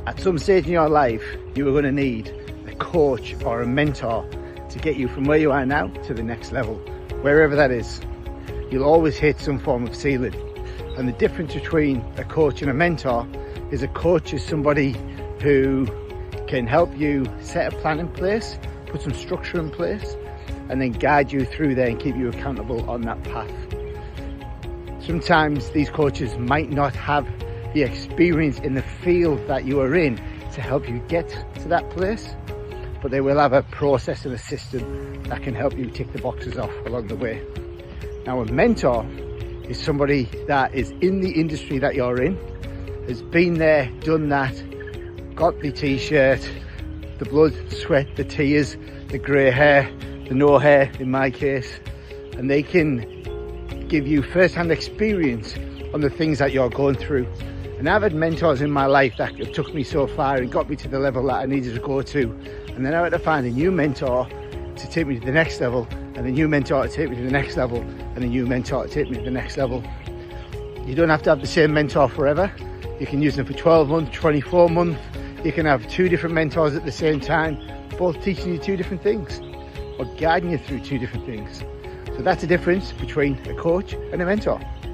At some stage in your life, you are going to need a coach or a mentor to get you from where you are now to the next level, wherever that is. You'll always hit some form of ceiling. And the difference between a coach and a mentor is a coach is somebody who can help you set a plan in place, put some structure in place, and then guide you through there and keep you accountable on that path. Sometimes these coaches might not have the experience in the field that you are in to help you get to that place, but they will have a process and a system that can help you tick the boxes off along the way. Now, a mentor is somebody that is in the industry that you're in, has been there, done that, got the t-shirt, the blood, sweat, the tears, the grey hair, the no hair in my case, and they can give you first-hand experience on the things that you're going through. And I've had mentors in my life that took me so far and got me to the level that I needed to go to, and then I had to find a new mentor to take me to the next level, and a new mentor to take me to the next level, and a new mentor to take me to the next level. You don't have to have the same mentor forever. You can use them for 12 months, 24 months. You can have two different mentors at the same time, both teaching you two different things or guiding you through two different things. So that's the difference between a coach and a mentor.